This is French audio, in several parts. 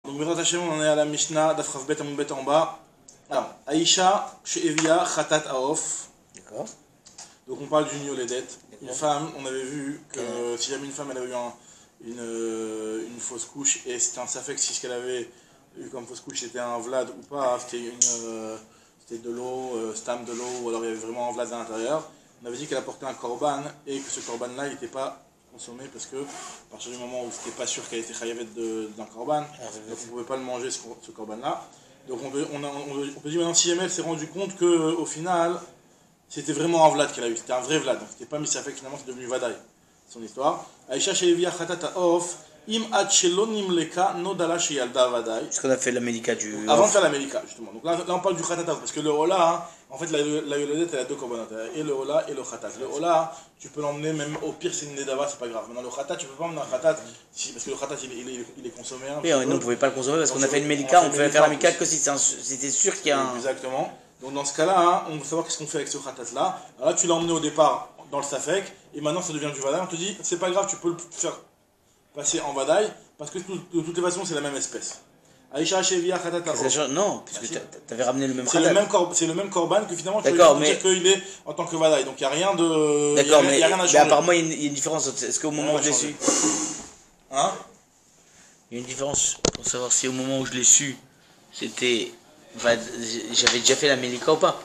Donc, Bezrat Hashem, on en est à la Mishnah, d'Afraf Bet Amon Bet en bas. Alors, Aïcha, She'evia, Khatat Aof. D'accord. Donc, on parle d'une yoledet. Une femme, on avait vu que si jamais une femme elle avait eu une fausse couche et c'était un safek si ce qu'elle avait eu comme fausse couche c'était un vlad ou pas, c'était de l'eau, stam de l'eau, ou alors il y avait vraiment un vlad à l'intérieur. On avait dit qu'elle apportait un korban et que ce korban là il n'était pas consommé parce que à partir du moment où c'était pas sûr qu'elle était chayavet d'un korban, donc on ne pouvait pas le manger ce korban là. Donc on peut dire maintenant si jamais elle s'est rendu compte qu'au final c'était vraiment un vlad qu'elle a eu, c'était un vrai vlad, donc c'était pas mis safek, finalement c'est devenu vadaï, son histoire. Aïcha She'evia Khatat Aof. Im ad shelo nimleka nodala sheyalda vadaï. Ce qu'on a fait la Mélika du. Avant de faire la Mélika, justement. Donc là on parle du khatat parce que le hola, en fait la yoledet elle a deux korbanot, et le hola et le khatat. Le hola, tu peux l'emmener même au pire c'est une nedava, c'est pas grave. Maintenant le khatat, tu peux pas emmener un khatat parce que le khatat il est consommé. Oui, nous on pouvait pas le consommer parce qu'on a fait une Mélika, on pouvait faire la Mélika que si c'était sûr qu'il y a un. Exactement. Donc dans ce cas-là, on veut savoir qu'est-ce qu'on fait avec ce khatat là. Alors là tu l'as emmené au départ dans le safek et maintenant ça devient du vadaï. On te dit c'est pas grave, tu peux le faire passer en vadaï, parce que de toutes les façons c'est la même espèce. Aïcha She'evia Khatat. Non, parce que tu avais ramené le même khatat. C'est le même korban que finalement tu veux dire qu'il est en tant que vadaï, donc il n'y a rien de. D'accord, mais rien à changer. apparemment il y a une différence. Est-ce qu'au moment où je l'ai su. Hein? Il y a une différence pour savoir si au moment où je l'ai su, c'était. J'avais déjà fait la Mélika ou pas.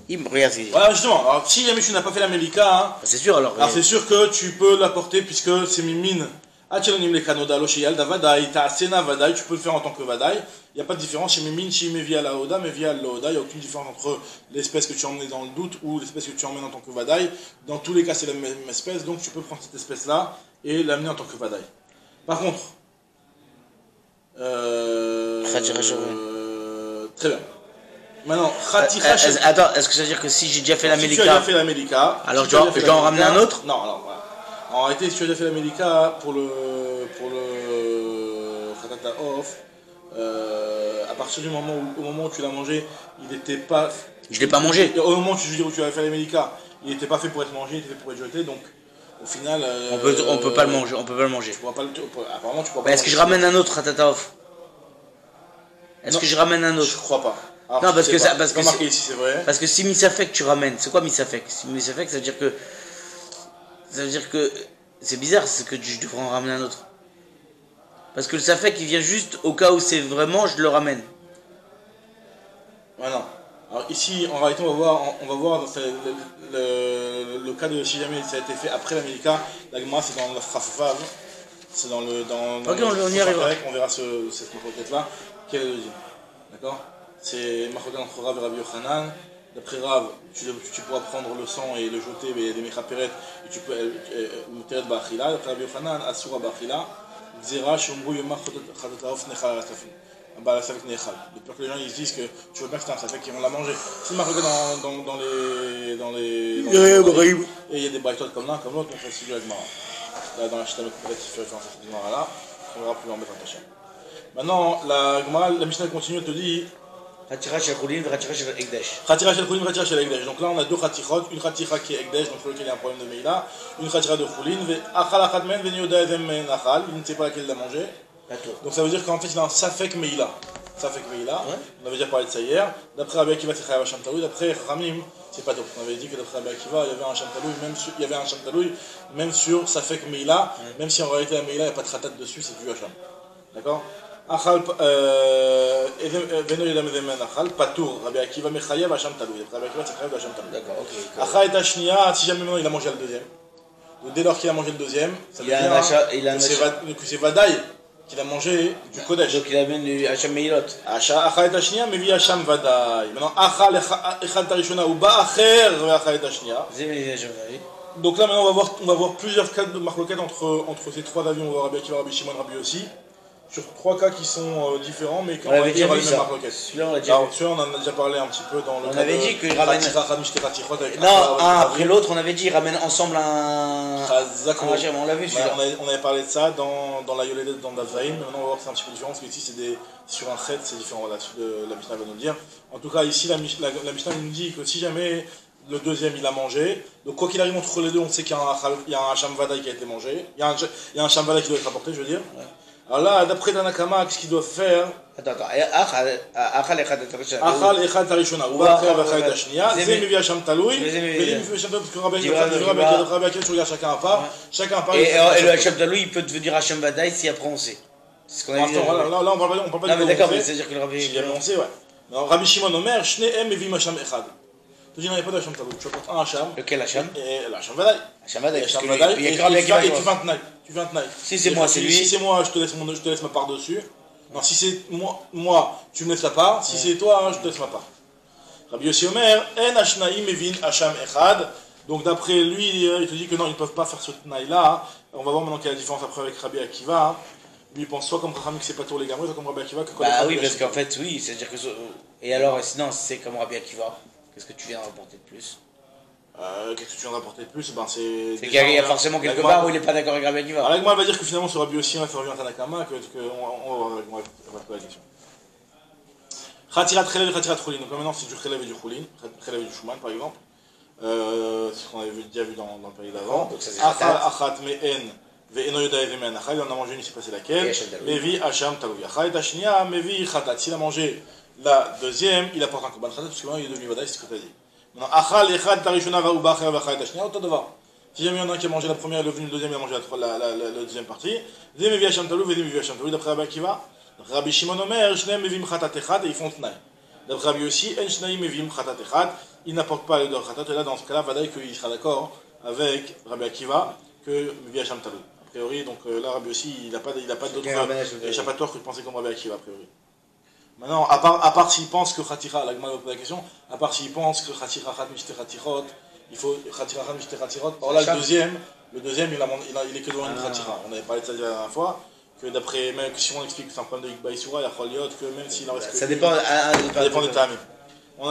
Regarde, voilà, justement, alors, si jamais tu n'as pas fait la Mélika, hein, c'est sûr alors. Alors c'est sûr que tu peux l'apporter puisque c'est mimine. Tu peux le faire en tant que vadaï. Il n'y a pas de différence chez mimine, chez via la oda, mais via l'oda. Il n'y a aucune différence entre l'espèce que tu as emmenée dans le doute ou l'espèce que tu emmènes en tant que vadaï. Dans tous les cas, c'est la même espèce, donc tu peux prendre cette espèce-là et l'amener en tant que vadaï. Par contre, très bien. Maintenant, attends, est-ce que ça veut dire que si j'ai déjà fait la Mélika, si tu as déjà fait la Mélika, alors je dois en ramener un autre? Non, alors voilà. En réalité, si tu as déjà fait la Mélika pour le Khatata Off, à partir du moment où tu l'as mangé, il n'était pas. Je l'ai pas mangé. Au moment où tu avais fait la Mélika, il n'était pas fait pour être mangé, il était fait pour être jeté, donc au final. On peut pas le manger, on peut pas le manger. Apparemment, tu pourras pas. Est-ce que je ramène un autre Khatata Off? Est-ce que je ramène un autre? Je crois pas. Alors, non, parce que marqué ici, c'est vrai. Parce que si misafek tu ramènes, c'est quoi misafek? Si misafek, ça veut dire que c'est bizarre, c'est que je devrais en ramener un autre. Parce que le safek il vient juste au cas où c'est vraiment, je le ramène. Ouais, non. Alors ici, en réalité, on va voir le cas de si jamais ça a été fait après la Mélika. La Gemara, c'est dans la Frafav. C'est dans le. Ok, on y arrivera. On verra cette requête-là. Quel est le deuxième? D'accord? C'est Machogan entre Rav et Rabbi Yochanan. D'après Rav, tu pourras prendre le sang et le jeter, mais il y a des mechaperet, et tu peux muteret ba'achila. D'après Rabbi Yochanan, asura ba'achila. Zera shumbu yomar chatataof nechal asafin. Bah, ça avec nechal. De peur que les gens ils se disent que tu veux bien que c'est un safek qui vont la manger. Si Machogan dans les. Et il y a des baïtotes comme l'un, comme l'autre, on fait si avec Mara. Là, dans la chita mekouret, si tu référence à cette Gemara là, on verra plus en mettre un tachem. Maintenant, la Mishnah continue, te dit. Khatira shel Khulin et Khatira shel Ekdesh. Khatira shel Khulin et Khatira shel Ekdesh. Donc là, on a deux khatirot. Une khatira qui est Ekdesh, donc pour lequel il y a un problème de Meila. Une khatira de Khulin. Achal achat men veni yoda ezem men achal. Il ne sait pas laquelle il a mangé. Donc ça veut dire qu'en fait, il a un safek Meila. Safek Meila. On avait déjà parlé de ça hier. D'après Rabbi Akiva, c'est chayav Hasham Taloui. D'après Ramim, c'est pas top. On avait dit que d'après Rabbi Akiva, il y avait un Hasham Taloui, même sur safek Meila. Même si en réalité, la Meila, il n'y a pas de khatat dessus, c'est du Hasham. D'accord? Achal, Veno Yedam Ezemen Achal, Patour, Rabbi Akiva Mechayev Hasham Taloui. Rabbi Akiva, c'est chayav Hasham Taloui. D'accord, ok. Achal et Ashnia, si jamais maintenant il a mangé le deuxième. Donc dès lors qu'il a mangé le deuxième, ça veut dire que c'est Vadaï qu'il a mangé du Kodesh. Donc il amène du Hasham Meilot. Achal et Ashnia, mais via Hasham Vadaï. Maintenant, Achal Echal Tarishona ou Ba'acher Achal et Ashnia. Donc là maintenant on va voir plusieurs cas de marloquettes entre ces trois avions, on va voir Rabbi Akiva, Rabbi Shimon, Rabbi aussi. Sur trois cas qui sont différents, mais qui ont été dans les mêmes marloquettes. Celui-là, on en a déjà parlé un petit peu dans le. On avait dit qu'il ramène. Non, un après l'autre, on avait dit qu'il ramène ensemble un. On l'a vu celui-là. On avait parlé de ça dans la Yoledet dans Davaim, mais maintenant on va voir que c'est un petit peu différent, parce qu'ici c'est sur un chet, c'est différent, voilà, la Mishnah va nous le dire. En tout cas, ici la Mishnah nous dit que si jamais le deuxième il a mangé, donc quoi qu'il arrive entre les deux, on sait qu'il y a un Hasham Vadaï qui a été mangé, il y a un Hasham Vadaï qui doit être apporté, je veux dire. Alors là, d'après Tanakama, qu'est-ce qu'ils doivent faire? Attends, Achal Echad Tarishona. Achal Echad Tarishona, ou Bachar Vachar Tashnia, Zé Mevi Hacham Taloui, Zé Mevi Hacham Taloui, parce que Rabbi Akiva, tu regardes chacun à part, Et le Hacham Taloui, il peut devenir Hacham Vadaï si après on sait. C'est ce qu'on a dit. Là, on parle pas de. Non, mais d'accord, mais c'est-à-dire que le Rabbi. Si jamais on sait, ouais. Alors, Rabbi Shimon Omer, Shneem Mevim Hacham Echad. Tu dis, non, il n'y a pas de Hacham Taloui, tu apportes un Hacham. Lequel Hacham? Et le Hacham Vadaï. Hacham Vadaï, parce Hacham que Vadaï, il y a et que Rabbi Akiva. tu fais un Tnaï. Tu fais un Tnaï. Si c'est moi, c'est lui. Si c'est moi, je te laisse ma part dessus. Non, si c'est moi, tu me laisses la part. Si c'est toi, je te laisse ma part. Rabbi Yossi Omer, En Ashnaï Mevin Hacham Echad. Donc d'après lui, il te dit que non, ils ne peuvent pas faire ce Tnaï-là. On va voir maintenant quelle est la différence après avec Rabbi Akiva. Lui, il pense soit comme Chachamim que c'est pas pour les gamins, soit comme Rabbi Akiva que Bah oui, parce qu'en fait, oui, c'est-à-dire que. Et alors, sinon, c'est comme Rabbi Akiva. Qu'est-ce que tu viens de rapporter de plus? Qu'est-ce que tu viens d'apporter de plus? Ben, c'est qu'il y a forcément quelque part où il n'est pas d'accord avec Rabbi Akiva. Alors, Agma va dire que finalement, sur Rabbi Yossi, on va faire revenir Tanakama, on va poser la question. Khatirat Khelev et Khatirat Choulin. Donc maintenant, c'est du Khelev et du Choulin. Khelev et du Shuman, par exemple. C'est ce qu'on avait déjà vu dans le pays d'avant. Achat Me'en. Ve'eno Yoda Eve Me'en Achal. On a mangé une, il s'est passé laquelle? Mevi Hacham Taloui. Achat Ashnia, Mevi Khatat. S'il a mangé la deuxième, il apporte un Korban Khatat, parce que maintenant, il est devenu Vadaï, c'est ce que tu as dit. Maintenant, Achal Echad Tarishona va Ubacher Vachay Tashnia, autant de voir. Si jamais il y en a un qui a mangé la première, il est devenu le deuxième, il a mangé la deuxième partie. Zé Mevi Hacham Taloui, Zé Mevi Hacham Taloui, d'après Rabbi Akiva. Rabbi Shimon Omer, Shneim Mevim Khatat Echad, et ils font Tnaï. D'après Rabbi Yossi, En Shnaim Mevim Khatat Echad, il n'apporte pas les deux Khatat, et là, dans ce cas-là, Vadaï qu'il sera d'accord avec Rabbi Akiva que Mevi Hacham Taloui. A priori, donc là, Rabbi Yossi, il n'a pas d'autre échappatoire que de penser comme Rabbi Akiva, a priori. Maintenant, à part s'il pense que Khatira, la Gemara pose la question, à part s'il pense que Khatira Khat Mishte Khatirot, il faut Khatira Khat Mishte Khatirot. Or là, le deuxième, il est que devant une Khatira. On avait parlé de ça la dernière fois, que d'après, même si on explique que c'est un problème de Yikba Isura, il y a Kholiot, que même s'il en reste que. Ça dépend des Tamim. On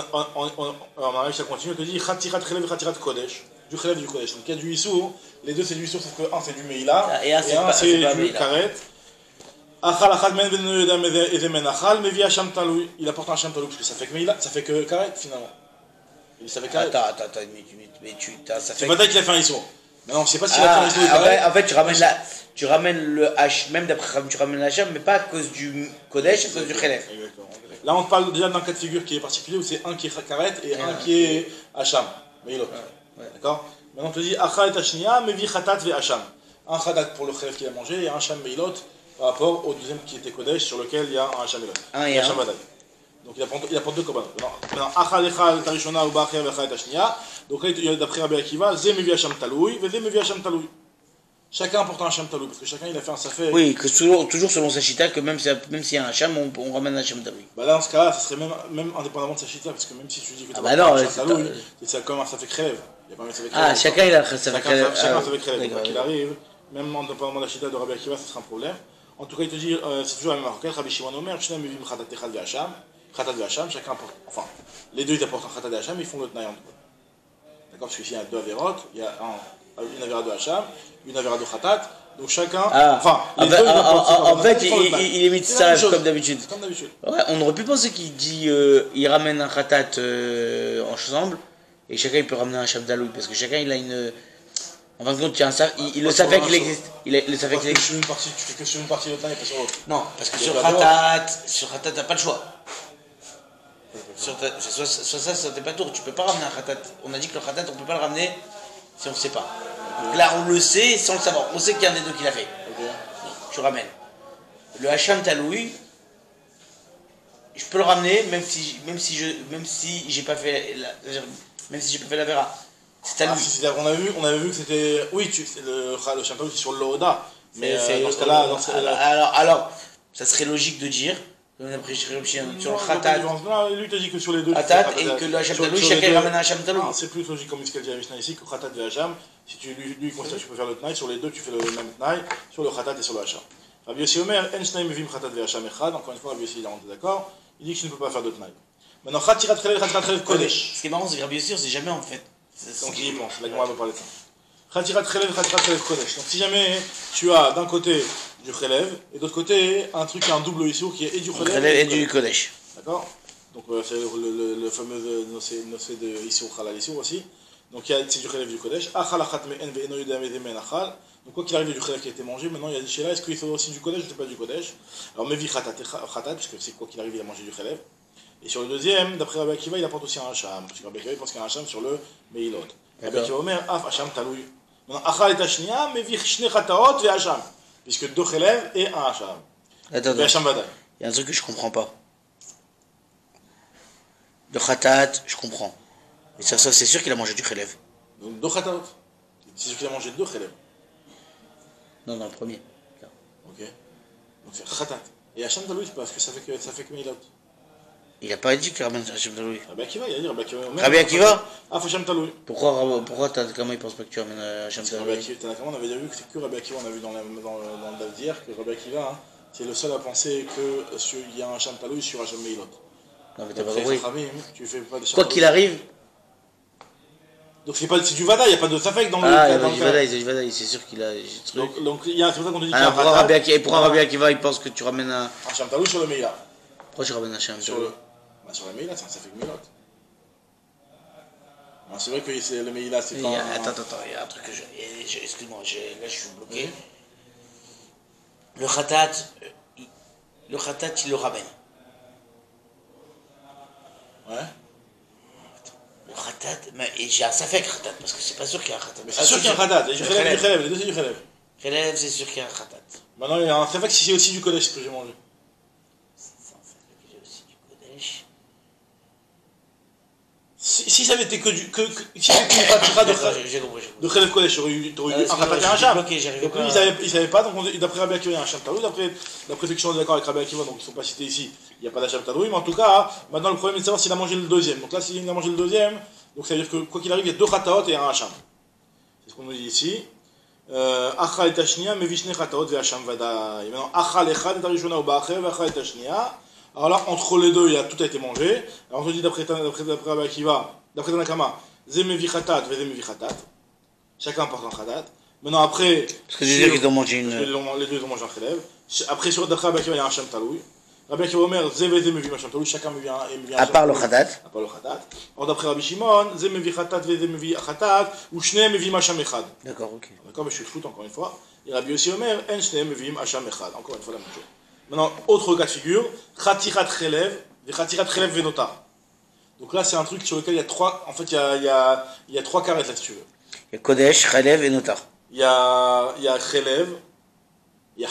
arrive, ça continue, on te dit Khatirat Khelev et Khatirat Kodesh, du Khelev et du Kodesh. Donc il y a du Issour, les deux c'est du Issour, sauf que un c'est du Meila, et un c'est du Karet. Achal Achal Men Ben Yodam Ezemen Achal, Mevi Hacham Taloui. Il apporte un Hacham Taloui, parce que ça fait que Meila, ça fait que Karet finalement. Ça fait Karet. Attends, mais ça fait. C'est pas qu'il a fait un Issour. Mais non, je sais pas s'il a fait un Issour. En fait, tu ramènes le H, même d'après tu ramènes le Hacham, mais pas à cause du Kodesh, à cause du Khelev. Exactement. Là, on parle déjà d'un cas de figure qui est particulier où c'est un qui est Karet et un qui est Hacham. Mais l'autre. D'accord? Maintenant, on te dit Achal et Tashnia, Mevi Khatat ve Hacham. Un Khatat pour le Khelev qu'il a mangé et un Hacham Meilot par rapport au deuxième qui était Kodesh sur lequel il y a un Hacham Meilot. Un Hacham Vadaï. Donc il apporte deux Korban. Maintenant, Achal Echal Tarishona ou Bachar ve Achal et Tashnia. Donc là, d'après Rabbi Akiva, Zé Mevi Hacham Taloui, Zé Mevi Hacham Taloui. Chacun apporte un Hacham Taloui, parce que chacun il a fait un Safek. Oui, que toujours selon sa chita, que même s'il y a un Hacham, on ramène un Hacham Taloui. Bah là, dans ce cas-là, ça serait même indépendamment de sa chita, parce que même si tu dis que tu as un Hacham Taloui, c'est comme un Safek Khelev. Il y a pas même Safek Khelev. Ah, chacun il a un Safek Khelev. Chacun un Safek Khelev. Donc, qu'il arrive, même indépendamment de la chita de Rabbi Akiva, ça sera un problème. En tout cas, il te dit, c'est toujours la même marque. Rabbi Shimon Omer, Shneim Mevim Khatat Echad ve Hacham. Khatat ve Hacham, chacun apporte. Enfin, les deux ils apportent un Khatat ve Hacham, ils font le Tnaï en tout. D'accord? Parce qu'il y a deux Averot, il y a une Avera de Hacham, une Avera de Khatat. Donc chacun. Enfin, en fait, il est mis ça comme d'habitude. Comme d'habitude. Ouais, on aurait pu penser qu'il dit il ramène un khatat ensemble et chacun il peut ramener un Hacham Taloui parce que chacun il a une. En fin de compte, il le savait qu'il existe. Il le savait qu'il existe. Tu fais que sur une partie de l'autre et pas sur l'autre. Non, parce que sur khatat, t'as pas le choix. Soit ça, soit t'es pas tour. Tu peux pas ramener un khatat. On a dit que le khatat, on peut pas le ramener si on ne sait pas. Donc là, on le sait sans le savoir. On sait qu'il y a un des deux qui l'a fait. Tu ramènes. Le Hacham Taloui, je peux le ramener même si j'ai pas fait la vera. C'est à lui. C'est-à-dire qu'on avait vu que c'était. Oui, le Hacham Taloui c'est sur le Loda. Mais dans ce cas-là. Alors, ça serait logique de dire. Sur le Khatat. Lui, il te dit que sur les deux. Khatat et que le Hacham Taloui, chacun ramène un Hacham Taloui. C'est plus logique comme ce qu'a dit la Mishnah ici que Khatat et Hacham. Si tu lui considères que tu peux faire le Tnaï, sur les deux, tu fais le même Tnaï, sur le Khatat et sur le Hacham. Rabbi Yossi Omer, En Shnaim Mevim Khatat ve Hacham Echad. Encore une fois, Rabbi Yossi, il est d'accord. Il dit que tu ne peux pas faire de Tnaï. Maintenant, Khatirat Khelev, Khatirat Khelev Kodesh. Ce qui est marrant, c'est que Rabbi Yossi, on sait jamais en fait. Donc il y pense, la Gemara va parler de ça. Khatirat Khelev, Khatirat Khelev Kodesh. Donc si jamais tu as d'un côté du Khelev et d'autre côté un truc qui a un double Issour qui est et du Khelev et du Kodesh. D'accord? Donc c'est le fameux nocé de Issour Halal Issour aussi. Donc c'est du Khelev du Kodesh. Achal achat me'en ve'eno yodea me'ze me'en achal. Donc quoi qu'il arrive, il y a du Khelev qui a été mangé. Maintenant, il y a des chez là, est-ce qu'il faut aussi du Kodesh ou c'est pas du Kodesh? Alors, Mevi Khatat, puisque c'est quoi qu'il arrive, il a mangé du Khelev. Et sur le deuxième, d'après Rabbi Akiva, il apporte aussi un Hacham. Parce que Rabbi Akiva, il pense qu'il y a un Hacham sur le Meilot. Rabbi Akiva Omer, Af Hacham Taloui. Maintenant, Achal et Hashnia, Mevi Shne Khataot ve Hacham. Puisque deux Khelev et un Hacham. Attends, Ve Hacham Vadaï. il y a un truc que je comprends pas. De Khatat, je comprends. Mais ça c'est sûr qu'il a mangé du Khelev. Donc deux Khataot. C'est sûr qu'il a mangé deux Khelev. Non, dans le premier. Ok. Donc c'est Khatat. Et Hacham Taloui, parce que ça fait que Meilot. Il a pas dit qu'il ramène Hacham Taloui. Rabbi Akiva, il a dit Rabbi Akiva. Rabbi Akiva? Af Hacham Taloui. Pourquoi Tanakama il pense pas que tu ramènes Hacham Parce que Rabbi Taloui? Akiva, Tanakama, on avait déjà vu que c'est que Rabbi Akiva, on a vu dans le DAF d'hier, que Rabbi Akiva, hein, c'est le seul à penser qu'il y a un Hacham Taloui sur Hacham Meilot. Non, mais t'as pas Après, compris. Chachamim, tu fais pas de Quoi qu'il arrive. Donc c'est du Vada, il n'y a pas de Safek dans le Ah, il dans a dit Vadaï, c'est sûr qu'il a des trucs. Donc c'est pour ça qu'on te dit qu'il y a Ah, un pourquoi Rabbi Akiva il pense que tu ramènes un. Hacham Taloui sur le Meila. Pourquoi tu ramènes Hacham Sur Taloui? sur le Meila, c'est un Safek Meilot. C'est vrai que le Meila, c'est pas. Attends, il y a un truc que excuse-moi, là je suis bloqué. Le Khatat, il le ramène. Ouais. Le Khatat, et j'ai un Safek Khatat, parce que c'est pas sûr qu'il y a un Khatat. Mais c'est sûr qu'il y a un Khatat, il y a du Khelev, les deux c'est du Khelev. Khelev, c'est sûr qu'il y a un Khatat. Maintenant, il y a un Safek si c'est aussi du Kodesh que j'ai mangé. J'ai aussi du Kodesh. Si ça avait été que du. Si c'était une fatira de Khelev Kodesh, t'aurais eu un Khatat et un Hacham. Donc ils savaient pas, donc d'après Rabbi Akiva, il y a un Hacham Taloui. D'après ceux qui sont d'accord avec Rabbi Akiva, donc ils ne sont pas cités ici, il n'y a pas d'Hacham Taloui. Mais en tout cas, maintenant le problème est de savoir s'il a mangé le deuxième. Donc là, s'il a mangé le deuxième, donc ça veut dire que quoi qu'il arrive, il y a deux Khataot et un Hacham. C'est ce qu'on nous dit ici. Achal et Tashnia, mais Vishne Khataot ve Hacham Vadaï. Maintenant, Achal Echad et Tarishona ou Ba'acher, Achal et Tashnia. Alors là, entre les deux, tout a été mangé. Alors on te dit d'après Rabbi Akiva, d'après Tanakama, Zemevi Khatat, Vezemevi Khatat. Chacun porte un Khatat. Maintenant après. Parce que j'ai dit qu'ils ont mangé une. Les deux ont mangé un Khelev. Après, d'après Rabbi Akiva, il y a un Hacham Taloui. Rabbi Akiva Omer, Zemevi Hacham Taloui, chacun me vient un. À part le Khatat. À part le Khatat. Alors d'après Rabbi Shimon, Zemevi Khatat, Vezemevi Khatat, ou Shne Mevi Hacham Echad. D'accord, ok. D'accord, mais je suis foot encore une fois. Et Rabbi Yossi Omer, En Shne Mevi Hacham Echad. Encore une fois la même chose. Maintenant, autre cas de figure, Khatirat Khelev, et Khatirat Khelev Venota. Donc là, c'est un truc sur lequel il y a trois. En fait, il y a trois carrés là, si tu veux. Il y a Kodesh, Khelev et Notar. Il y a Khelev, il y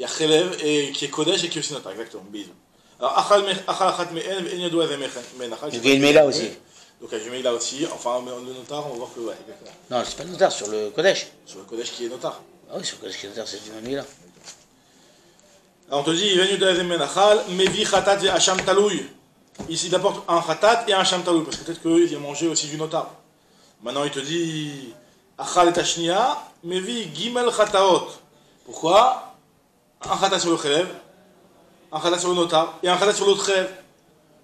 a Khelev et qui est Kodesh et qui est aussi Notar, exactement. Bisous. Alors, Achal Achat Me'en, En Yadou Azem Men Achal. Donc il y a une Meila aussi. Donc il y a une Meila aussi. Enfin, le Notar, on va voir que, ouais, exactement. Non, c'est pas le Notar, sur le Kodesh. Sur le Kodesh qui est Notar. Ah oui, sur le Kodesh qui est Notar, c'est une Meila. Alors on te dit, Venu de Menachal, Mevi Khatat et Hacham Taloui. Ici, il apporte un Khatat et un Hacham Taloui, parce que peut-être qu'il a mangé aussi du Notar. Maintenant, il te dit, Achal et Tashnia, Mevi Gimel Khataot. Pourquoi? Un Khatat sur le Khelev, un Khatat sur le Notar, et un Khatat sur l'autre Khelev.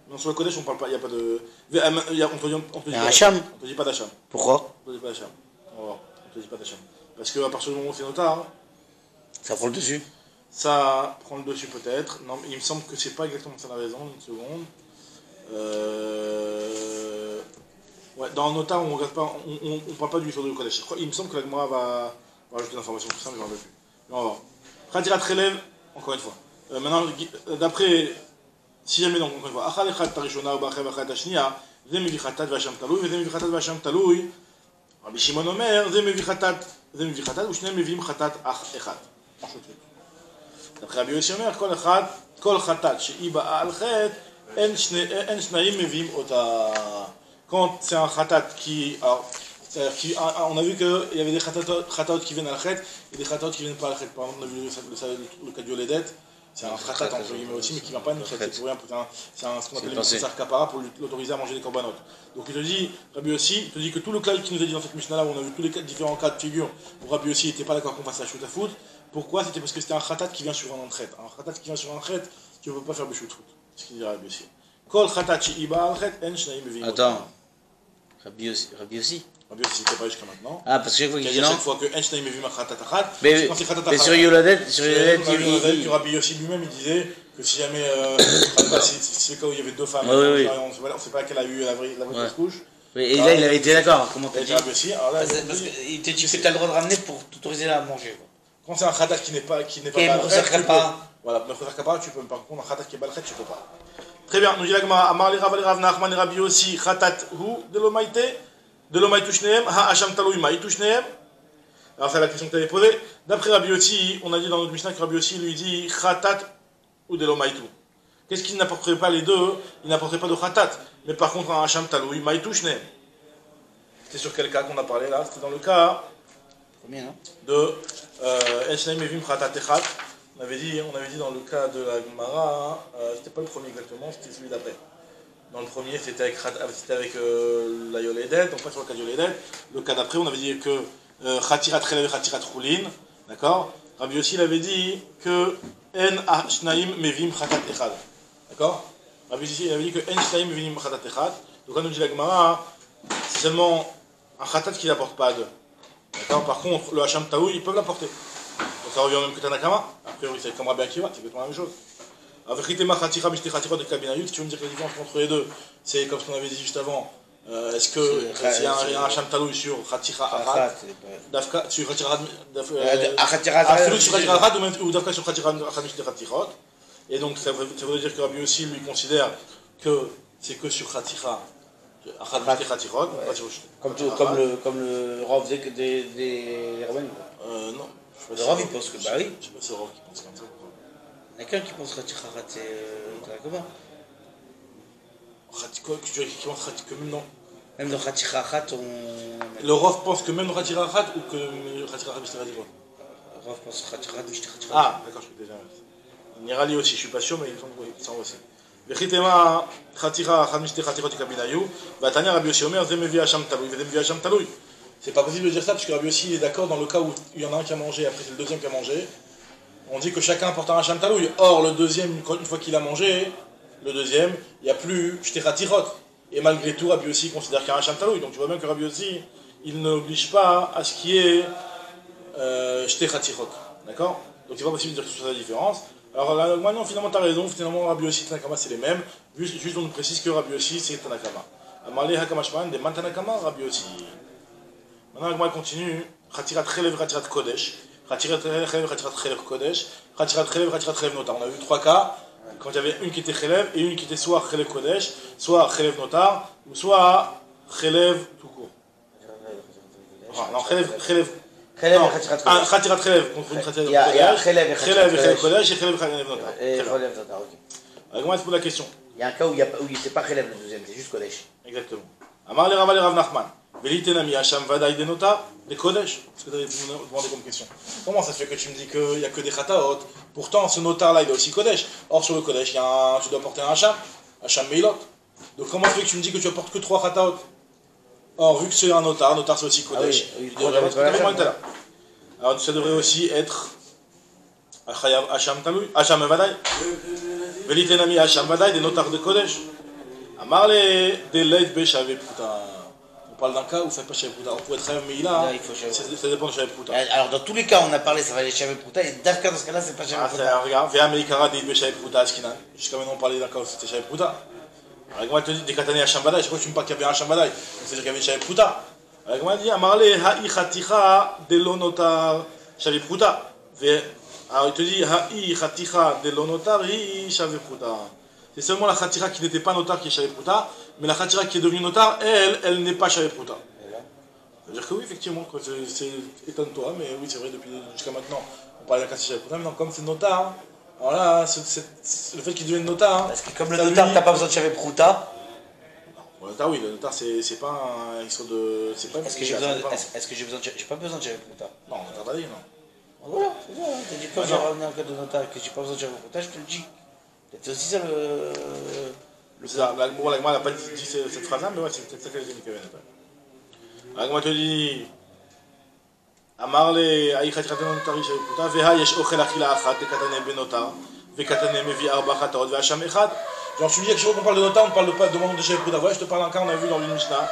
Non, sur le Kodesh, on parle pas, il n'y a pas de. On te dit un Hacham. On te dit pas d'Hacham. Pourquoi? On te dit pas d'Hacham. On va voir. On te dit pas d'Hacham. Parce qu'à partir du moment où c'est Notar, Ça prend le dessus. ça prend le dessus peut-être. Non, il me semble que c'est pas exactement ça la raison. Une seconde. Ouais, dans un Notar, on regarde pas, on parle pas du Yisod du Kodesh. Il me semble que la Gemara va rajouter l'information pour ça, mais j'en veux plus. Mais on va voir. Khatirat Khelev, encore une fois. Maintenant, d'après, si jamais donc encore une fois, Achal Echad Tarishona ou Ba'acher V'Achad Tashnia, Ze Mevi Khatat V'Hacham Taloui, Ze Mevi Khatat V'Hacham Taloui. Rabbi Shimon Omer, Ze Mevi Khatat, ou Shne Mevim Khatat Ach Echad. d'après Rabbi Yossi Omer, כל חטאת שהיא באה על חטא, אין שניים מביאים אותה. Quand c'est un khatat qui... Alors, on a vu qu'il y avait des khatat qui viennent à la khat et des khatat qui viennent pas à la khat. Par exemple, on a vu le cas du Yoledet, c'est un khatat entre guillemets aussi, mais qui ne vient pas à une khat. C'est pour rien, c'est ce qu'on appelle le Moussar Kapara pour l'autoriser à manger des korbanot. Donc il te dit, Rabbi Yossi, il te dit que tout le cas qui nous a dit dans cette Mishnah-là, où on a vu tous les différents cas de figure, où Rabbi Yossi n'était pas d'accord qu'on fasse la shoot à foot. Pourquoi? C'était parce que c'était un khatat qui vient sur un entret. Un khatat qui vient sur un entret, tu ne peux pas faire de shoot foot. C'est ce qu'il dit Rabbi Yossi. Kol khatat shi'iba al khat, en shnaim mevim. Attends. Rabbi Yossi. Rabbi Yossi, c'était pas jusqu'à maintenant. Ah, parce que chaque fois qu'il dit non. Chaque fois que en shnaim mevim khatat achat. Mais sur Yoledet, que Rabbi Yossi lui-même, il disait que si jamais, c'est le cas où il y avait deux femmes, on ne sait pas laquelle a eu la vraie couche. Oui, et là, il avait été d'accord. Comment t'as Et dit? Rabbi Yossi, alors là, Parce qu'il te dit que tu as le droit de ramener pour t'autoriser à manger. Quoi. quand c'est un khatat qui n'est pas Et balchet, Moussa tu peux. Kappa. Voilà, Moussa Kappa, tu peux. Par contre, un khatat qui est balchet, tu peux pas. Très bien, nous dit la Gemara, Amar li Rav Nachman li Rabbi Yossi, khatat hu de l'omaïte shneem, ha hasham talui maïtu shneem. Alors c'est la question que tu avais posée. D'après Rabbi Yossi, on a dit dans notre Mishnah que Rabbi Yossi lui dit khatat ou de l'omaïtu. Qu'est-ce qu'il n'apporterait pas les deux? Il n'apporterait pas de khatat. Mais par contre, un hasham talui maïtu shneem. C'est sur quel cas qu'on a parlé là? C'était dans le cas Combien, non? de Eshnaim Evim Khatat Echat. On avait dit dans le cas de la Gemara, c'était pas le premier exactement, c'était celui d'après. Dans le premier, c'était avec la Yoledet, donc pas sur le cas de Yoledet. Le cas d'après, on avait dit que Khatirat Chelev et Khatirat Choulin, d'accord? Rabbi Yossi avait dit que En Eshnaim Mevim Khatat Echad, d'accord? Rabbi Yossi avait dit que En Eshnaim Mevim Khatat Echad. Donc, quand nous dit la Gemara, c'est seulement un Khatat qui n'apporte pas deux. D'accord. Par contre, le Hacham Taoui, ils peuvent l'apporter. Donc ça revient au même que Tanakama. A priori, c'est comme Rabbi Akiva, c'est exactement la même chose. Avec Ritema Khatira, Mishte Khatira de Kabinayut, si tu veux me dire que la différence entre les deux, c'est comme ce qu'on avait dit juste avant. Est-ce que s'il y a un Hacham Taoui sur Khatira Arad, Dafka sur Khatira Arad, ou Dafka sur Khatira Arad Mishte Khatirot. Et donc ça veut dire que Rabbi aussi lui considère que c'est que sur Khatira. Comme le Rav des Rabbins. Non. Le Rav il pense que bah oui. Je sais pas si c'est le Rav qui pense comme ça. Il y a quelqu'un qui pense Khatirarat, c'est comment? Qui pense que même non. Même dans Khatirarat, on. Le Rav pense que même dans Khatirarat ou que Khatirarat Mishte Khatirot? Le Rav pense Khatirarat, Mishte Khatirot. Ah, d'accord, je suis déjà. Nirali aussi, je suis pas sûr, mais il me semble aussi. Vechitema Khatira Khamishte Khatirot Kabinayu, Vatania Rabbi Yossi Omer, Zemevi Hacham Taloui, Zemevi Hacham Taloui. C'est pas possible de dire ça parce que Rabbi Yossi est d'accord dans le cas où il y en a un qui a mangé, après c'est le deuxième qui a mangé. On dit que chacun porte un Hacham Taloui. Or, le deuxième, une fois qu'il a mangé, le deuxième, il n'y a plus Shte Khatirot. Et malgré tout, Rabbi Yossi considère qu'il y a un Hacham Taloui. Donc tu vois bien que Rabbi Yossi, il n'oblige pas à ce qui est Shte Khatirot. D'accord? Donc c'est pas possible de dire que ce soit la différence. Alors là, maintenant, finalement, tu as raison, finalement, Rabbi Yossi et Tanakama, c'est les mêmes. Juste, on nous précise que Rabbi Yossi, c'est Tanakama. Amalé Hakamashman, des Mantanakama, Rabbi Yossi. Maintenant, on continue. Khatirat Chelev, Khatirat Kodesh. Khatirat Chelev, Khatirat Chelev Kodesh. Khatirat Chelev, Khatirat Chelev Notar. On a vu trois cas. Quand il y avait une qui était Chelev et une qui était soit Chelev Kodesh, soit Chelev Notar, ou soit Chelev tout court. Non, Chelev. Khatirat Chelev contre une Khatirat Kodesh. Il y a Chelev et Chelev Kodesh et Chelev Notar. Et Chelev Notar, ok. Alors, comment est-ce que la question? Il y a un cas où il n'était pas Chelev le deuxième, c'est juste Kodesh. Exactement. Amar le Rav Nachman. Velitenami Hacham Vadaï des Notar, des Kodesh. Ce que tu avais demandé comme question. Comment ça se fait que tu me dis qu'il n'y a que des Khataot? Pourtant, ce Notar-là, il est aussi Kodesh. Or, sur le Kodesh, tu dois porter un Hacham Meilot. Donc, comment ça se fait que tu me dis que tu apportes que 3 Khataot? Or, vu que c'est un Notar c'est aussi Kodesh. Alors, ça devrait aussi être Hacham Vadaï. Velitenami Hacham Vadaï, des Notars de Kodesh. Amar le Deleit Beshavé Puta. On parle d'un cas où ça ne fait pas Shavé Puta. On pourrait être mais là, ça dépend de Shavé Puta. Alors, dans tous les cas, on a parlé, ça va aller Shavé Puta, et Dafka, dans ce cas-là, c'est pas Shavé Puta. Regarde, Ve'ameikara Deit Beshavé Puta Askinan. Jusqu'à maintenant, on parlait d'un cas où c'était Shavé Puta. Alors, moi, je te dis, des Katane Hacham Vadaï, je crois que tu me parles qu'il y avait un Hacham Vadaï. C'est-à-dire qu'il y avait Shavé Puta. Alors, moi, je dis, Amar le Ha'i Khaticha Delo Notar Shavé Puta. Alors, il te dit, Ha'i Khaticha Delo Notar Hi Shavé Puta. C'est seulement la Khatira qui n'était pas notar qui est Shavé Pruta, mais la Khatira qui est devenue notar, elle n'est pas Shavé Pruta. C'est-à-dire que oui, effectivement, étonne-toi, mais oui, c'est vrai, jusqu'à maintenant, on parlait d'un cas de Shavé Pruta, mais non, comme c'est notar, alors là, le fait qu'il devienne notar. Parce que comme le notar, t'as pas besoin de Shavé Pruta. Non, le notar, oui, le notar, c'est pas un histoire de. Est-ce que j'ai besoin de. J'ai pas besoin de Shavé Pruta. Non, notar va dire, non. Voilà, c'est ça, t'as dit quand j'ai ramené un cas de notar que j'ai pas besoin de Shavé Pruta, je te le dis. C'est aussi ça le. C'est ça, l'Agma n'a pas dit cette phrase-là, mais ouais, c'est peut-être ça qu'elle a dit, Mikaven. L'Agma te dit Amar le Aï Khatiraten Notari Shavé Pruta, Veha Yesh Ochel Achila Achat, Dekatane Benotar, Vekatane Mevi Arba Khatarot, Vehacham Echad. Genre, tu me dis que chaque fois qu'on parle de notar, on parle pas de moment de Shavé Pruta. Voilà, je te parle d'un cas, on a vu dans une Mishnah.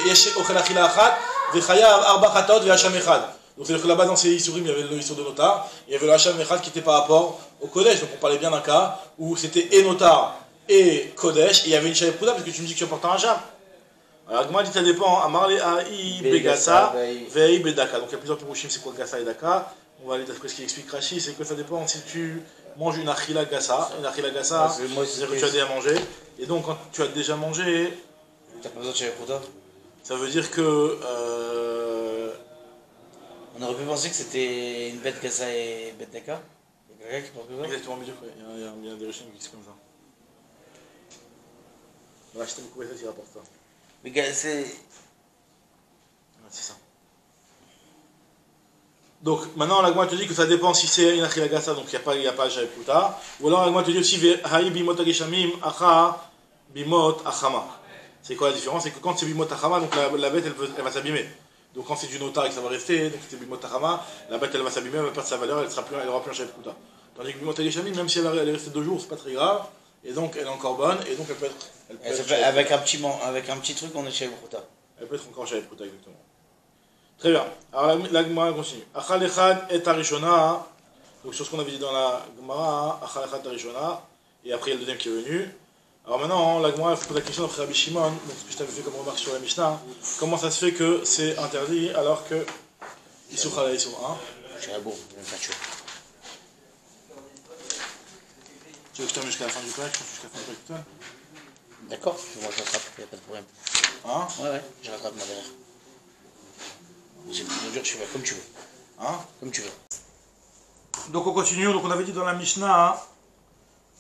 Yesh Ochel Achila Achat, Vechayav Arba Khatarot, Vehacham Echad. Donc c'est-à-dire que là-bas dans ces Isurim, il y avait le Isur de notar, il y avait le Hacham Echad qui était par rapport au Kodesh. Donc on parlait bien d'un cas où c'était et notar et Kodesh, et il y avait une Shavé Pruta parce que tu me dis que tu apportes un Hacham. Alors, Agma dit ça dépend. Amarle Aï Begassa, Vei Bedaka. Donc il y a plusieurs pirouchim, c'est quoi Gassa et Daka. On va aller d'après ce qu'il explique Rashi, c'est que ça dépend si tu manges une Achila Gassa. Une Achila Gassa, c'est-à-dire que tu as déjà mangé. Et donc quand tu as déjà mangé, t'as pas besoin de Shabbat Prouta. ça veut dire que. On aurait pu penser que c'était une bête Gassa et bête Daka. Il y a quelqu'un qui pense que ça. Exactement, mais il y a des riches qui disent comme ça. On va acheter beaucoup de ça, il rapporte ça. Mais c'est. C'est ça. Donc maintenant l'agma te dit que ça dépend si c'est une achila gassa, donc il n'y a pas Shabbat Prouta. Ou alors l'agma te dit aussi haï bimot ageshamim acha bimot achama. C'est quoi la différence? C'est que quand c'est bimot achama, donc la bête elle va s'abîmer. Donc quand c'est du notar et que ça va rester, donc c'est bimot achama, la bête elle va s'abîmer, elle va perdre sa valeur, elle n'aura plus un Shabbat Prouta. Tandis que bimot ageshamim, même si elle est restée 2 jours, c'est pas très grave, et donc elle est encore bonne, et donc elle peut être. Avec un petit truc, on est Shabbat Prouta. Elle peut être encore Shabbat Prouta, exactement. Très bien. Alors la Gemara continue. Achal echad et tarishona. Donc sur ce qu'on avait dit dans la Gemara, Achal echad tarishona. Et après il y a le deuxième qui est venu. Alors maintenant, la Gemara pose la question d'après Rabbi Shimon. Donc ce que je t'avais fait comme remarque sur la Mishnah. Comment ça se fait que c'est interdit alors que Issour Chala Issour, hein? J'ai un beau, je vais me tuer. Tu veux que je termine jusqu'à la fin du page? Jusqu'à la fin du page tout seul? D'accord, moi je rattrape, il n'y a pas de problème. Hein? Ouais, je rattrape ma derrière. C'est plus dur, tu veux, comme tu veux. Hein? Comme tu veux. Donc on continue, donc on avait dit dans la Mishnah,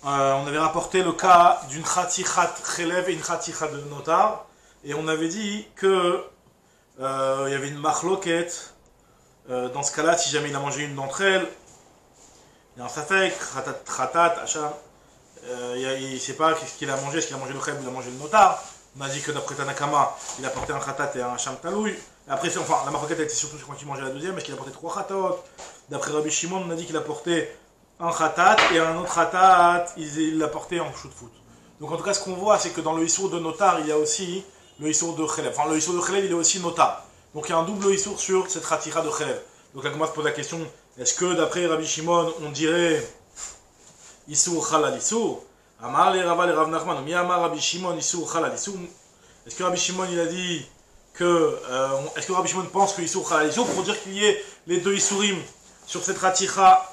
on avait rapporté le cas d'une Khatichat Chelev et une Khatichat de Notar, et on avait dit que il y avait une machloket, dans ce cas-là, si jamais il a mangé une d'entre elles, il y a un safek, Khatat, Hacham, il ne sait pas ce qu'il a mangé, est-ce qu'il a mangé le Chelev ou il a mangé le Notar. On a dit que d'après Tanakama, il a porté un Khatat et un Hacham Talouy. Après, enfin, la marquette était surtout quand il mangeait la deuxième, est-ce qu'il a porté 3 khatat? D'après Rabbi Shimon, on a dit qu'il a porté un khatat et un autre khatat, il l'a porté en shoot foot. Donc en tout cas, ce qu'on voit, c'est que dans le issour de notar, il y a aussi le issour de chelev. Enfin, le issour de chelev, il est aussi notar. Donc il y a un double issour sur cette ratira de chelev. Donc là, comment se pose la question, est-ce que d'après Rabbi Shimon, on dirait issour chalal issour? Amar le Rava le Rav Nachman, mi amar Rabbi Shimon issour chalal issour? Est-ce que Rabbi Shimon, il a dit est-ce que Rabbi Shimon pense que Issour Chalal Issour pour dire qu'il y ait les deux Issourim sur cette raticha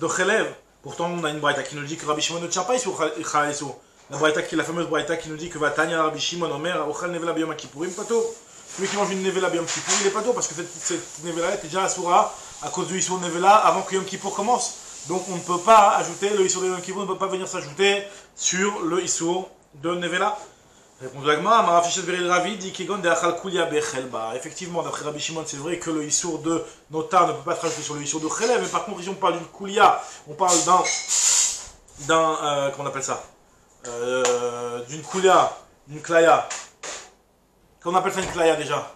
de Chelev? Pourtant, on a une braïta qui nous dit que Rabbi Shimon ne tient pas Issour Chalal Issour. La fameuse braïta qui nous dit que Vatania Rabbi Shimon Omer Ochal Nevela Biyom Kippourim Pato. Celui qui mange une Nevela Biyom Kippour, il est pato parce que cette Nevela était déjà Assoura à cause du Issour Nevela avant que Yom Kippour commence. Donc on ne peut pas ajouter le Issour de Yom Kippour, ne peut pas venir s'ajouter sur le Issour de Nevela. Réponse de l'Agma, Marafishet Beril Ravi dit Kegon de Achal Kulia Bechelba. Effectivement, d'après Rabbi Shimon, c'est vrai que le Issour de Notar ne peut pas être rajouté sur le Issour de Chelev, mais par contre, si on parle d'une Kulia, on parle comment on appelle ça? D'une Kulia, d'une Klaya. Comment on appelle ça une Klaya déjà?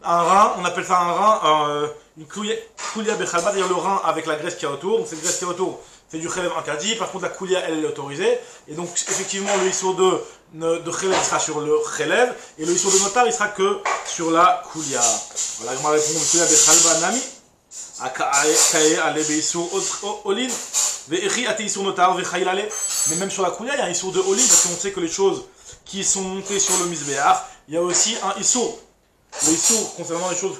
Un rein, on appelle ça un rein, une Kulia Bechelba, c'est-à-dire le rein avec la graisse qui est autour. Donc cette graisse qui est autour, c'est du Chelev interdit, par contre la Kulia, elle est autorisée. Et donc, effectivement, le Issour de Chelev sera sur le Chelev, et le Issour de Notar, il sera que sur la Kulia. Voilà, je m'en réponds, Kulia Bechalba Nami, Akae Ale Beissour Olin, Ve'echi Ate Issour Notar, Ve'chailale. Mais même sur la Kulia, il y a un Issour de Olin, parce qu'on sait que les choses qui sont montées sur le Misbéach, il y a aussi un Issour. Le Issour, concernant les choses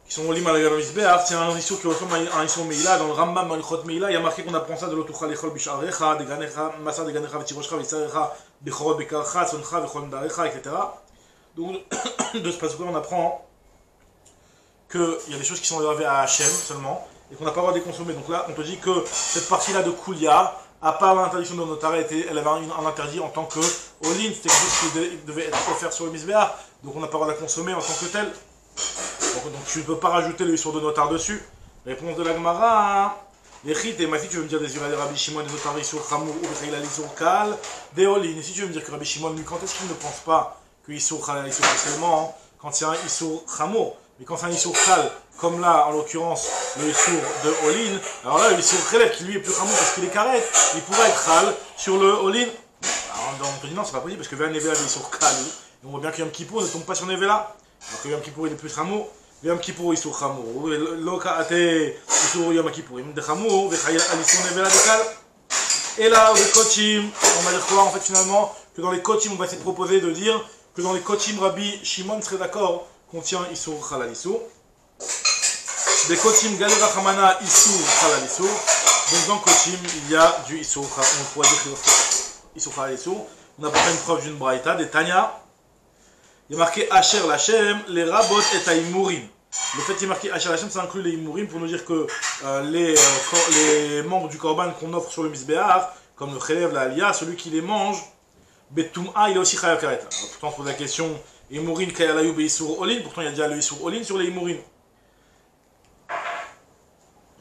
qui sont au lim à la Misbéach, c'est un issour qui ressemble à un issour Meila. Dans le Rambam Malchot Meila, il y a marqué qu'on apprend ça de l'Otucha Lechol Bisharecha, de Ganecha, Massa de Ganecha, Vetiroshcha, Vitsarecha, Bechorot Bekarcha, Soncha, Vechol Darecha, etc. Donc, de ce passage-là, on apprend qu'il y a des choses qui sont réservées à Hachem seulement, et qu'on n'a pas le droit de les consommer. Donc là, on te dit que cette partie-là de Kulia, à part l'interdiction de Notar, elle avait un interdit en tant que Olin, c'était quelque chose qui devait être offert sur le Misbéach, donc on n'a pas le droit de la consommer en tant que tel. Donc tu ne peux pas rajouter le Issour de Notar dessus. Réponse de la Gemara. Echit, et si tu veux me dire des Yura de Rabbi Shimon, des Notar Issour Chamour ou Bechaïla Issour Kal, des Olin. Et si tu veux me dire que Rabbi Shimon, lui, quand est-ce qu'il ne pense pas que Issour Kal Issour c'est seulement quand c'est un Issour Chamour? Mais quand c'est un Issour Kal, comme là en l'occurrence le Issour de Olin, alors là le Issour Chelev qui lui est plus Chamour parce qu'il est carré, il pourrait être Kal sur le Olin. Alors on te dit non, c'est pas possible parce que Véan Nevela Issour Kal, et on voit bien que Yom Kippour ne tombe pas sur Nevela. Alors que Yom Kippour il est plus Chamour. Yom Kippour Issour Chamour, lo ka'ate Issour Yom Kippourim de Chamour, v'chayil al Issour Nevela de Kal. Et là, les Kochim, on va dire quoi en fait finalement? Que dans les Kochim, on va essayer de proposer de dire que dans les Kochim, Rabbi Shimon serait d'accord qu'on tient Issour Halal Issour. Des Kochim Galé Rachamana Issour Halal Issour. Donc dans Kochim, il y a du Issour, on pourrait dire Issour Halal Issour. On a pas fait une preuve d'une Braïta, des Tanya. Il y a marqué Asher Lachem, les Rabot et Aïmourim. Le fait qu'il y ait marqué Asher Lachem, ça inclut les Imourim pour nous dire que les membres du Korban qu'on offre sur le Misbéar, comme le Chelev, la Aliyah, celui qui les mange, Betum'a, il est aussi Chayav Karet. Pourtant, on se pose la question, Imourim Kayalayou Beissour Olin, pourtant il y a déjà le Issour Olin sur les Imourim.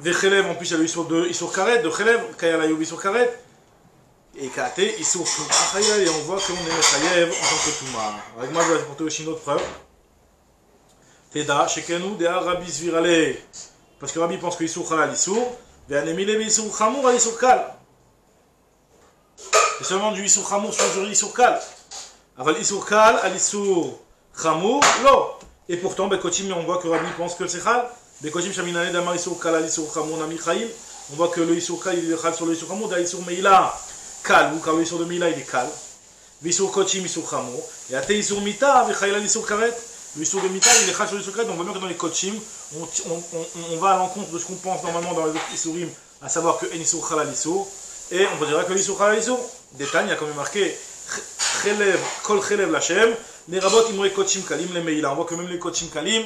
Des Chelev, en plus il y a le Issour Karet, de Chelev, Kayalayou Beissour Karet. Et Kate, Issour Tum'a, et on voit qu'on est Chayav en tant que Tum'a. Avec moi, je vais apporter aussi une autre preuve. Teda, Shekenu, Dea Rabbi Zvirale. Parce que Rabbi pense que Issour Halal Issour, Ve'anemile Issour Chamour à Issour Kal. C'est seulement du Issour Chamour sur le Issour Kal. Aval Issour Kal à l'Issour Chamour, non. Et pourtant, Bekotim, on voit que Rabbi pense que c'est Chal. Bekotim Shaminane Damar Issour Kal à l'Issour Chamour Nami Chaim. On voit que le Issour Kal il est Chal sur le Issour Chamour, Issour Meila Kal, ou car le Issour de Meila il est Kal. Issour Kochim, Issour Chamour. Et à Te Issour Mita, Vechaïla l'Issour Karet. Le Issour de Mita, il est Chal sur l'Issour Karet. On voit bien que dans les Kochim, on va à l'encontre de ce qu'on pense normalement dans les autres Issourim, à savoir que Issour Halal Issour. Et on peut dire que l'Issour Halal Issour, détail, il y a quand même marqué Chelev, Kol Chelev Lachem, les Rabot Imoué Kochim Kalim, les Meila. On voit que même les Kochim Kalim,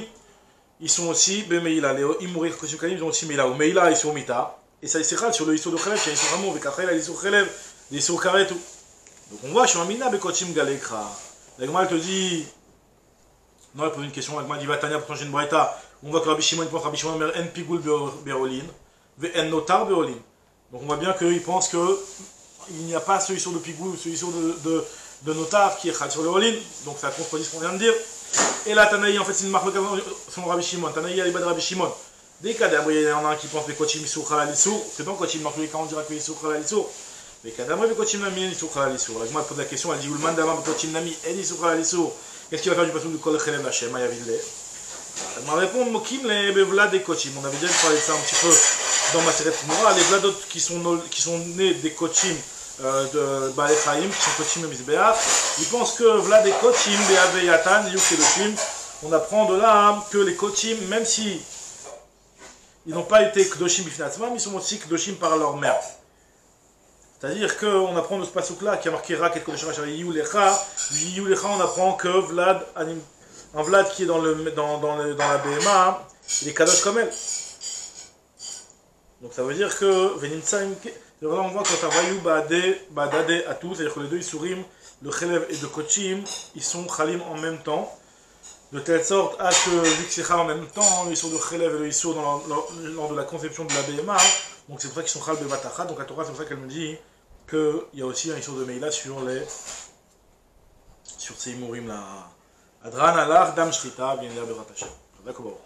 ils sont aussi Bemeila. Les Imoué Kochim Kalim, ils ont aussi Meila. Ou Meila, Issour Mita. Et ça, c'est Chal sur le Issour de Chelev, il y a Issour Hamour, avec Achel, l'Issour Chelev, l'Issour Karet. Donc on voit, je suis un Mina, Bekochim Galekra. La Gemara te dit. Non, elle pose une question. La Gemara dit Vatania, pourtant j'ai une braïta. On voit que Rabbi Shimon pense Rabbi Shimon, mais En Pigoul Beolin, En Notar Beolin. Donc on voit bien qu'il pense qu'il n'y a pas ce Issour de Pigoul, ce Issour de Notar qui est Chal sur le Olin. Donc ça contredit ce qu'on vient de dire. Et là, Tanaï, en fait, c'est une marque sur Rabbi Shimon. Tanaï, elle est bas de Rabbi Shimon. Dès qu'il y en a un qui pense que Kochim Issour Halal Issour, c'est pas Kochim, dans tous les cas on dira que Issour Halal Issour. Mais Kadamre Kochim Nami En Issour Halal Issour. La Gemara pose la question, elle dit Ulman Damar Kochim Nami En Issour Halal Issour. Qu'est-ce qu'il va faire du passage de Kol Chelev Lachem à Yavidle? Elle m'a répondu Mokim les Bevlad et Kochim. On avait déjà parlé de ça un petit peu dans ma série de Moura. Les Vladot qui sont nés des Kochim de Baal Chaim, qui sont Kochim et Mizbeach, ils pensent que Vlad et Kochim, Beave Yatan, Yuk et Doshim, on apprend de là que les Kochim, même si ils n'ont pas été Kdoshim Bifnatzmam, ils sont aussi Kdoshim par leur mère. C'est-à-dire qu'on apprend de ce passouk-là qui a marqué Rak et Kodeshim Hachar Yiyulecha. Yiyulecha, on apprend que Vlad, un Vlad qui est dans la BMA, il est Kadosh comme elle. Donc ça veut dire que Venimtsaim, là on voit que Tavayou Badade à tous, c'est-à-dire que les deux Issourim, le Chelev et le Kochim, ils sont Chalim en même temps. De telle sorte à ce que, vu que c'est Chal en même temps, le Issour de Chelev et le Issour lors de la conception de la BMA, donc c'est pour ça qu'ils sont Chal Bevatachat. Donc la Torah, c'est pour ça qu'elle me dit qu'il y a aussi un Issour de Meila sur ces Imourim là. Adran Allah, Dam Shrita, bien l'air Bevat Hashem. D'accord.